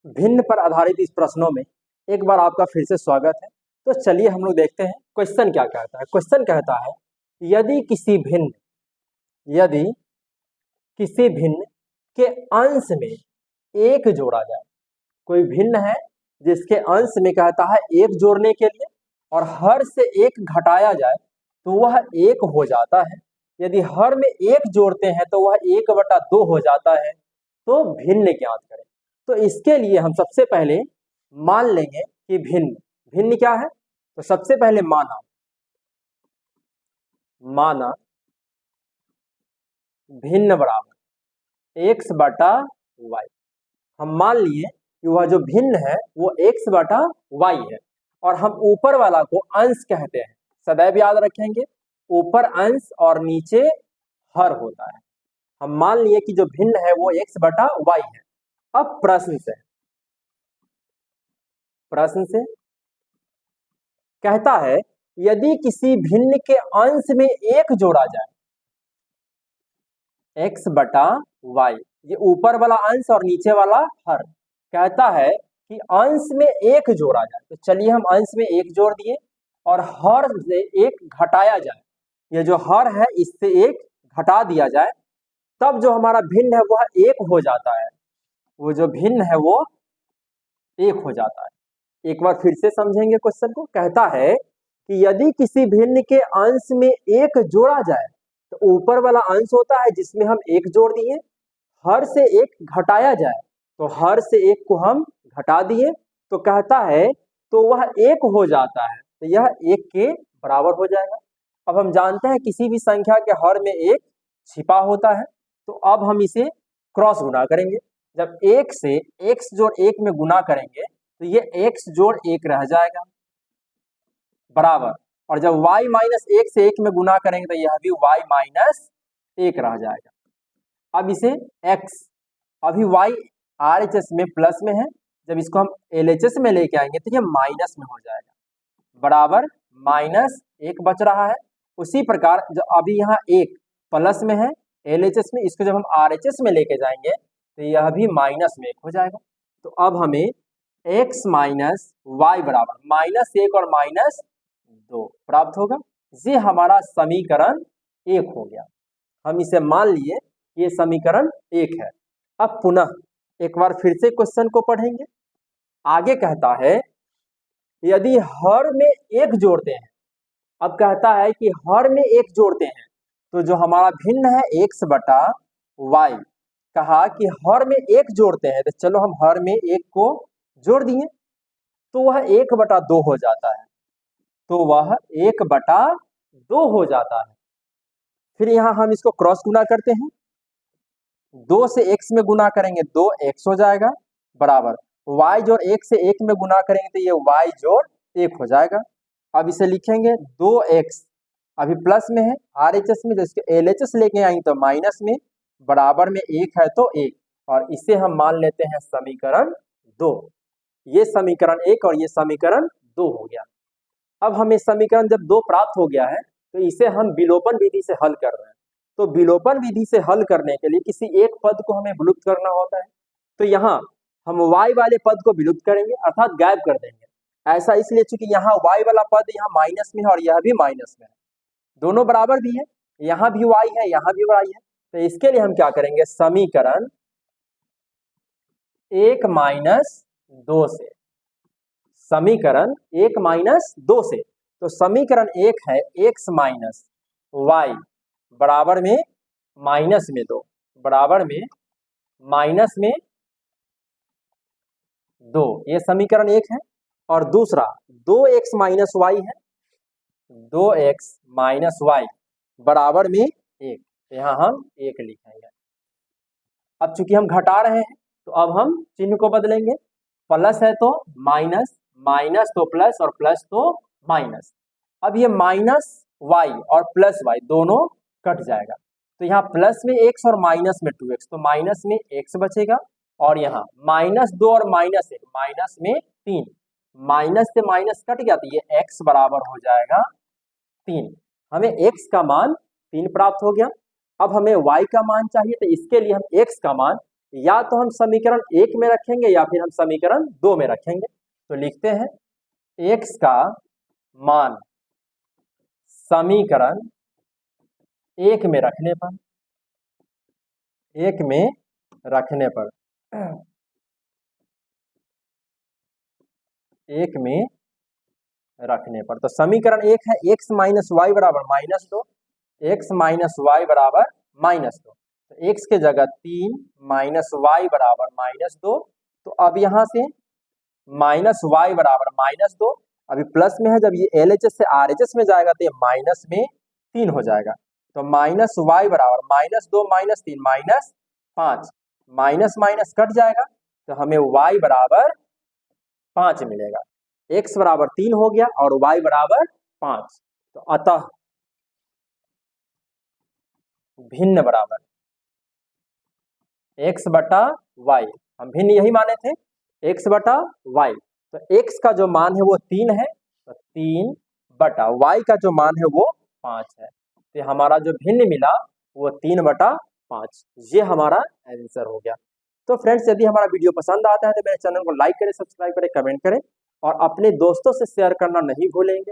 भिन्न पर आधारित इस प्रश्नों में एक बार आपका फिर से स्वागत है। तो चलिए हम लोग देखते हैं क्वेश्चन क्या कहता है। क्वेश्चन कहता है यदि किसी भिन्न के अंश में एक जोड़ा जाए। कोई भिन्न है जिसके अंश में कहता है एक जोड़ने के लिए और हर से एक घटाया जाए तो वह एक हो जाता है। यदि हर में एक जोड़ते हैं तो वह 1/2 हो जाता है। तो भिन्न ज्ञात करें। तो इसके लिए हम सबसे पहले मान लेंगे कि भिन्न क्या है। तो सबसे पहले माना भिन्न बराबर x/y। हम मान लिए कि वह जो भिन्न है वो x/y है और हम ऊपर वाला को अंश कहते हैं। सदैव याद रखेंगे, ऊपर अंश और नीचे हर होता है। हम मान लिए कि जो भिन्न है वो x/y है। अब प्रश्न से कहता है यदि किसी भिन्न के अंश में एक जोड़ा जाए, x/y, ये ऊपर वाला अंश और नीचे वाला हर, कहता है कि अंश में एक जोड़ा जाए। तो चलिए हम अंश में एक जोड़ दिए और हर से एक घटाया जाए। ये जो हर है इससे एक घटा दिया जाए, तब जो हमारा भिन्न है वह एक हो जाता है। वो जो भिन्न है वो एक हो जाता है। एक बार फिर से समझेंगे क्वेश्चन को। कहता है कि यदि किसी भिन्न के अंश में एक जोड़ा जाए, तो ऊपर वाला अंश होता है जिसमें हम एक जोड़ दिए, हर से एक घटाया जाए तो हर से एक को हम घटा दिए, तो कहता है तो वह एक हो जाता है। तो यह एक के बराबर हो जाएगा। अब हम जानते हैं किसी भी संख्या के हर में एक छिपा होता है। तो अब हम इसे क्रॉस गुना करेंगे। जब एक से x जोड़ एक में गुना करेंगे तो ये x जोड़ एक रह जाएगा बराबर, और जब y माइनस एक से एक में गुना करेंगे तो यह भी y माइनस एक रह जाएगा। अब इसे x, अभी y RHS में प्लस में है, जब इसको हम LHS में लेके आएंगे तो ये माइनस में हो जाएगा बराबर, माइनस एक बच रहा है। उसी प्रकार जो अभी यहाँ एक प्लस में है LHS में, इसको जब हम RHS में लेके जाएंगे तो यह भी माइनस में एक हो जाएगा। तो अब हमें x माइनस वाई बराबर -1 और -2 प्राप्त होगा। ये हमारा समीकरण एक हो गया। हम इसे मान लिए ये समीकरण एक है। अब पुनः एक बार फिर से क्वेश्चन को पढ़ेंगे। आगे कहता है यदि हर में एक जोड़ते हैं। अब कहता है कि हर में एक जोड़ते हैं तो जो हमारा भिन्न है x/y, कहा कि हर में एक जोड़ते हैं तो चलो हम हर में एक को जोड़ दिए तो वह 1/2 हो जाता है। तो वह 1/2 हो जाता है। फिर यहाँ हम इसको क्रॉस गुना करते हैं। 2 से x में गुना करेंगे 2x हो जाएगा बराबर, y जोड़ 1 से 1 में गुना करेंगे तो ये y जोड़ 1 हो जाएगा। अब इसे लिखेंगे 2x, अभी प्लस में है RHS में, जैसे LHS लेके आएंगे तो माइनस में, बराबर में 1 है तो 1, और इसे हम मान लेते हैं समीकरण 2। ये समीकरण 1 और ये समीकरण 2 हो गया। अब हमें समीकरण जब 2 प्राप्त हो गया है तो इसे हम विलोपन विधि से हल कर रहे हैं। तो विलोपन विधि से हल करने के लिए किसी एक पद को हमें विलुप्त करना होता है। तो यहाँ हम y वाले पद को विलुप्त करेंगे अर्थात गायब कर देंगे। ऐसा इसलिए चूंकि यहाँ y वाला पद यहाँ माइनस में है और यह भी माइनस में है, दोनों बराबर भी है, यहाँ भी y है यहाँ भी y है। तो इसके लिए हम क्या करेंगे, समीकरण 1-2 से, समीकरण 1-2 से। तो समीकरण 1 है x माइनस वाई बराबर में -2 बराबर में -2, ये समीकरण 1 है। और दूसरा 2x माइनस वाई है, 2x माइनस वाई बराबर में 1, यहाँ हम 1 लिखेंगे। अब चूंकि हम घटा रहे हैं तो अब हम चिन्ह को बदलेंगे, प्लस है तो माइनस, माइनस तो प्लस और प्लस तो माइनस। अब ये माइनस वाई और प्लस वाई दोनों कट जाएगा, तो यहाँ प्लस में x और माइनस में 2x, तो माइनस में x बचेगा, और यहाँ -2 और -1 माइनस में 3, माइनस से माइनस कट गया तो ये x बराबर हो जाएगा 3। हमें x का मान 3 प्राप्त हो गया। अब हमें y का मान चाहिए, तो इसके लिए हम x का मान या तो हम समीकरण 1 में रखेंगे या फिर हम समीकरण 2 में रखेंगे। तो लिखते हैं x का मान समीकरण 1 में रखने पर, 1 में रखने पर, 1 में रखने पर, तो समीकरण 1 है x माइनस वाई बराबर -2, x माइनस वाई बराबर -2, तो x के जगह 3 माइनस वाई बराबर -2, तो अब यहां से माइनस वाई बराबर -2, अभी प्लस में है, जब ये LHS से RHS में जाएगा तो ये माइनस में 3 हो जाएगा, तो माइनस वाई बराबर -2 माइनस 3 -5, माइनस माइनस कट जाएगा तो हमें y बराबर 5 मिलेगा, x बराबर 3 हो गया और y बराबर 5, तो अतः भिन्न बराबर x बटा y, हम भिन्न यही माने थे x बटा y, तो x का जो मान है वो 3 है, तो 3 बटा y का जो मान है वो 5 है, तो हमारा जो भिन्न मिला वो 3 बटा 5, ये हमारा आंसर हो गया। तो फ्रेंड्स, यदि हमारा वीडियो पसंद आता है तो मेरे चैनल को लाइक करें, सब्सक्राइब करें, कमेंट करें और अपने दोस्तों से शेयर करना नहीं भूलेंगे।